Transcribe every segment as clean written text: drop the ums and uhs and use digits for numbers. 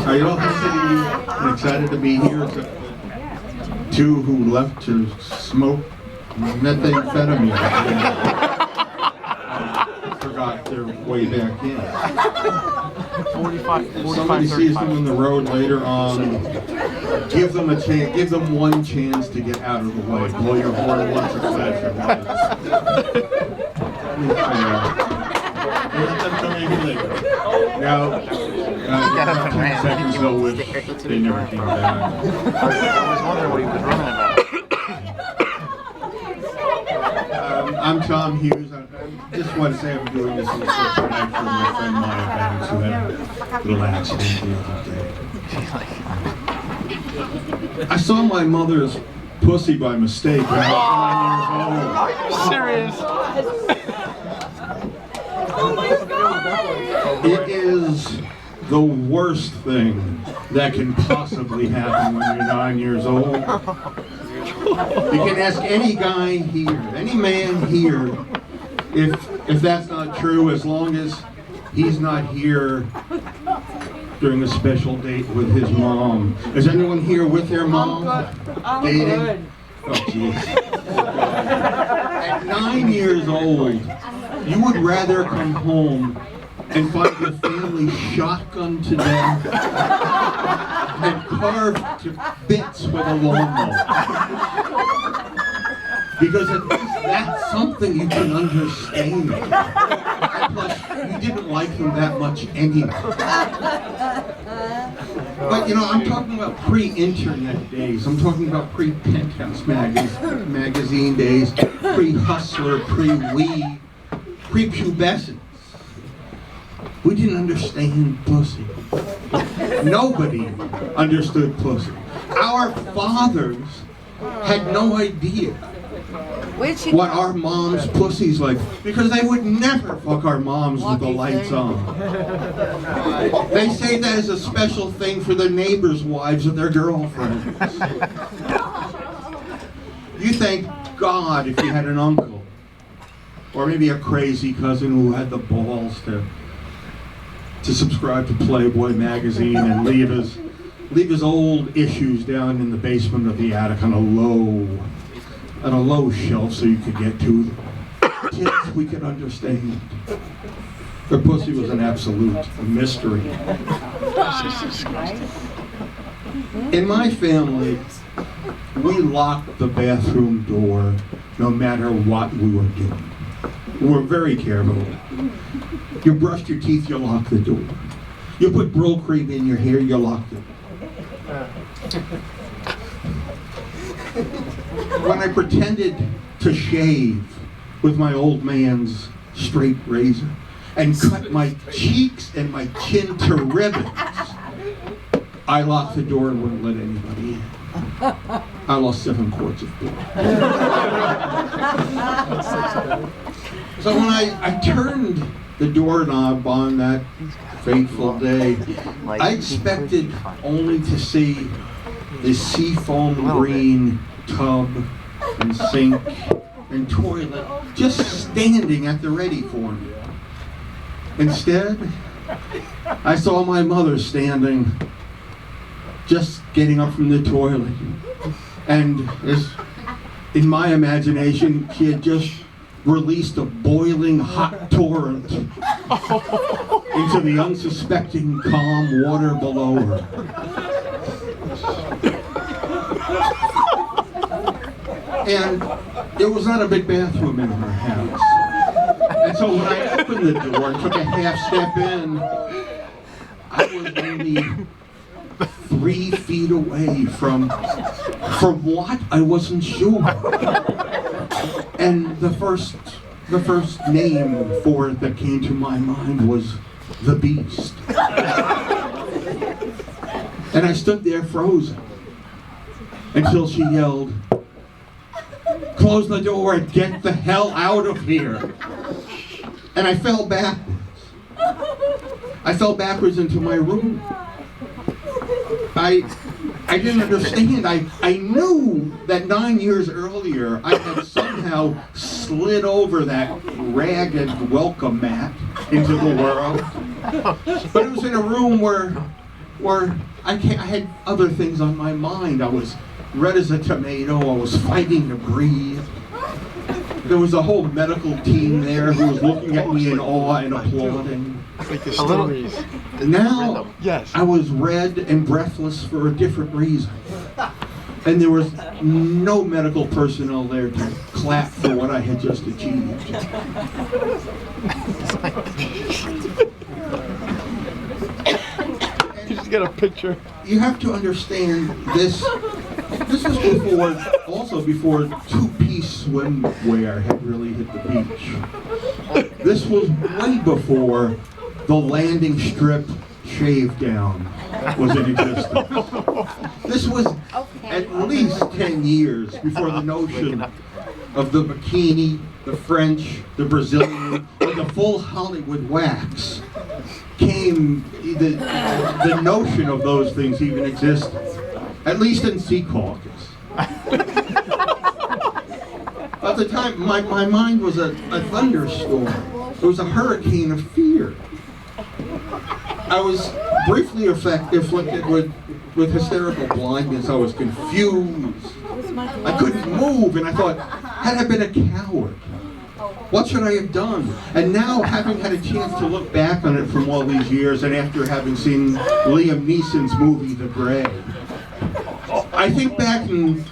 Are you all sitting and excited to be here? Except two who left to smoke methamphetamine. Forgot their way back in. 45, If somebody sees them on the road later on, give them a chance. Give them one chance to get out of the way. Blow your horn once or twice. Let them come in later. Now, 10 seconds they'll wish they never came back. I was wondering what he was running about. I'm Tom Hughes. I just want to say I'm doing this in tonight for my friend Maya Banks, who had a little accident the other day. I saw my mother's pussy by mistake when I was 9 years old. Are you serious? It is the worst thing that can possibly happen when you're 9 years old. You can ask any guy here, any man here, if that's not true, as long as he's not here during a special date with his mom. Is anyone here with their mom? I'm dating? good. Oh, jeez. At 9 years old, you would rather come home and find your family shotgunned to death and carved to bits with a lawnmower. Because at least that's something you can understand. And plus, you didn't like them that much anyway. But you know, I'm talking about pre-internet days. I'm talking about pre-Penthouse magazine days, pre-Hustler, pre-Wii, pre-pubescence. We didn't understand pussy. Nobody understood pussy. Our fathers had no idea what our moms' pussy's like, because they would never fuck our moms with the lights on. They say that is a special thing for the neighbors' wives of their girlfriends. You thank God if you had an uncle, or maybe a crazy cousin who had the balls to subscribe to Playboy magazine and leave his old issues down in the basement of the attic on a low shelf so you could get to them. Kids we could understand. Their pussy was an absolute mystery. In my family, we locked the bathroom door no matter what we were doing. We were very careful. You brushed your teeth, you locked the door. You put Brill cream in your hair, you locked it. When I pretended to shave with my old man's straight razor and cut my cheeks and my chin to ribbons, I locked the door and wouldn't let anybody in. I lost 7 quarts of blood. So when I turned the doorknob on that fateful day, I expected only to see the seafoam green tub and sink and toilet just standing at the ready for me. Instead, I saw my mother standing, just getting up from the toilet. And as in my imagination, she had just released a boiling hot torrent into the unsuspecting calm water below her. And there was not a big bathroom in her house. And so when I opened the door and took a half step in, I was only 3 feet away from what? I wasn't sure. And the first name for it that came to my mind was the Beast. And I stood there frozen until she yelled, "Close the door and get the hell out of here." And I fell backwards. I fell backwards into my room. I didn't understand. I knew that 9 years earlier I had somehow slid over that ragged welcome mat into the world. But it was in a room where I had other things on my mind. I was red as a tomato. I was fighting to breathe. There was a whole medical team there who was looking at me in awe and applauding. Like the stories. Now, Yes. I was red and breathless for a different reason. And there was no medical personnel there to clap for what I had just achieved. You just got a picture. You have to understand this. This was before two-piece swimwear had really hit the beach. This was way before the landing strip shave down was in existence. This was at least 10 years before the notion of the bikini, the French, the Brazilian, or the full Hollywood wax came. The notion of those things even existed, at least in Sea Caucus. At the time, my mind was a thunderstorm. It was a hurricane of fear. I was briefly afflicted with hysterical blindness. I was confused. I couldn't move, and I thought, had I been a coward, what should I have done? And now, having had a chance to look back on it from all these years, and after having seen Liam Neeson's movie, The Grey, I think back and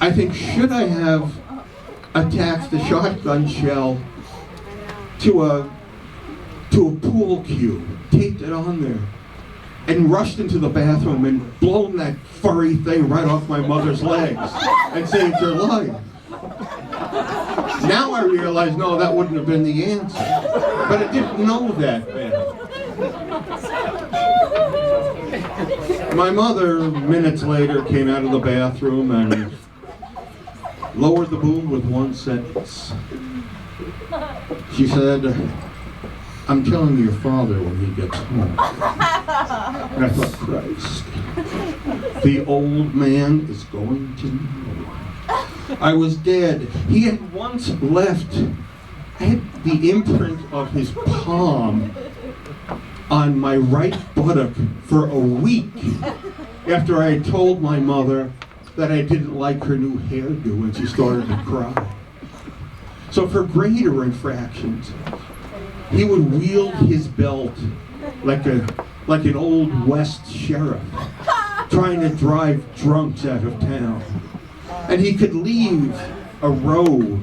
I think, should I have attached a shotgun shell to a pool cue, taped it on there, and rushed into the bathroom and blown that furry thing right off my mother's legs and saved her life? Now I realize, no, that wouldn't have been the answer. But I didn't know that then. My mother, minutes later, came out of the bathroom and lowered the boom with one sentence. She said, "I'm telling your father when he gets home." And I thought, Christ, the old man is going to know. I was dead. He had once left, I had the imprint of his palm on my right buttock for a week after I had told my mother that I didn't like her new hairdo and she started to cry. So for greater infractions, he would wield his belt like an old West sheriff trying to drive drunks out of town. And he could leave a road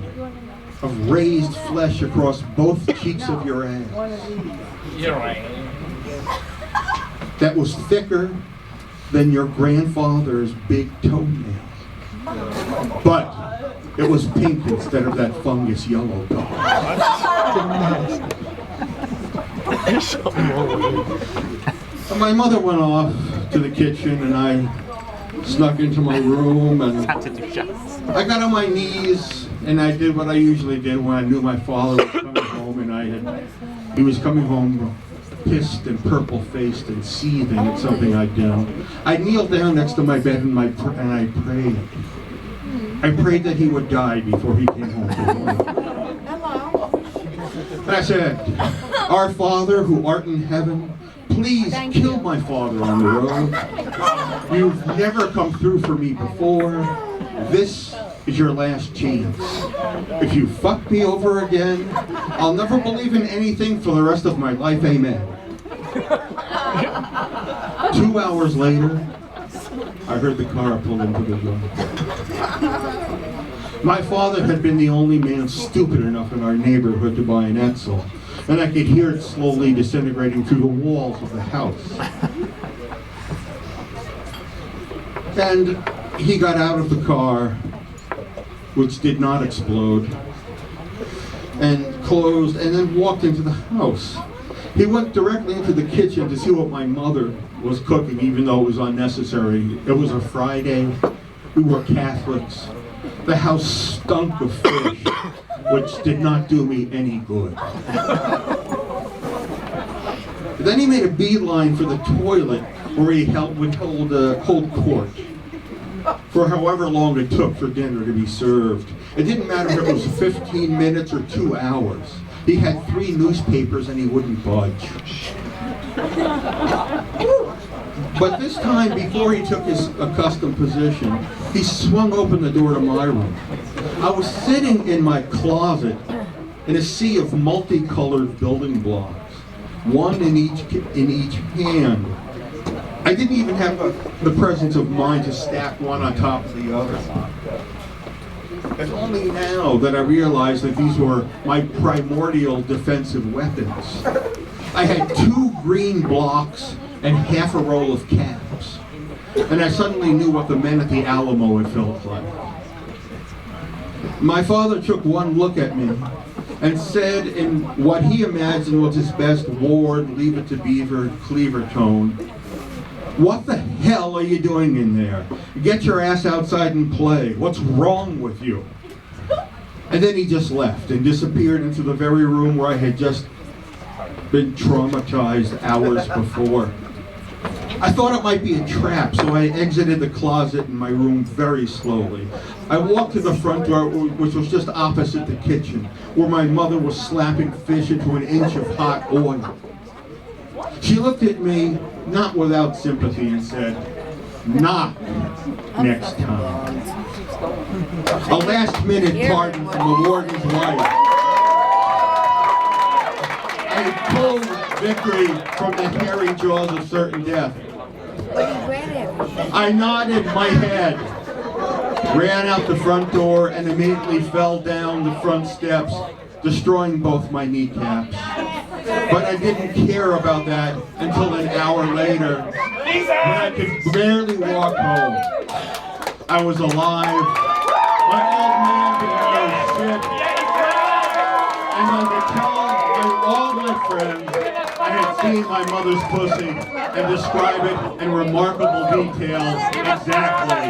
of raised flesh across both cheeks of your ass. You're right. That was thicker than your grandfather's big toenail. But it was pink instead of that fungus yellow color. There's something wrong with you. My mother went off to the kitchen and I snuck into my room and I got on my knees and I did what I usually did when I knew my father was coming home, and he was coming home pissed and purple-faced and seething at something I'd done. I kneeled down next to my bed and I prayed. I prayed that he would die before he came home from work. And I said, "Our Father who art in heaven, please kill my father on the road. You've never come through for me before. This is your last chance. If you fuck me over again, I'll never believe in anything for the rest of my life. Amen." 2 hours later, I heard the car pull into the door. My father had been the only man stupid enough in our neighborhood to buy an Etzel, and I could hear it slowly disintegrating through the walls of the house. And he got out of the car, which did not explode, and closed, and then walked into the house. He went directly into the kitchen to see what my mother was cooking, even though it was unnecessary. It was a Friday. We were Catholics. The house stunk of fish, which did not do me any good. Then he made a beeline for the toilet, where he would hold court for however long it took for dinner to be served. It didn't matter if it was 15 minutes or 2 hours. He had 3 newspapers and he wouldn't budge. But this time, before he took his accustomed position, he swung open the door to my room. I was sitting in my closet in a sea of multicolored building blocks, one in each hand. I didn't even have the presence of mind to stack one on top of the other. It's only now that I realized that these were my primordial defensive weapons. I had 2 green blocks and half a roll of caps, and I suddenly knew what the men at the Alamo had felt like. My father took one look at me and said in what he imagined was his best Ward, Leave It to Beaver, Cleaver tone, "What the hell are you doing in there? Get your ass outside and play. What's wrong with you?" And then he just left and disappeared into the very room where I had just been traumatized hours before. I thought it might be a trap, so I exited the closet in my room very slowly. I walked to the front door, which was just opposite the kitchen, where my mother was slapping fish into an inch of hot oil. She looked at me, not without sympathy, and said, "Knock next time." A last-minute pardon from the warden's wife. I pulled victory from the hairy jaws of certain death. I nodded my head, ran out the front door, and immediately fell down the front steps, destroying both my kneecaps. But I didn't care about that until an hour later, when I could barely walk home. I was alive. My old man didn't know shit. And I could tell all my friends I had seen my mother's pussy and describe it in remarkable detail exactly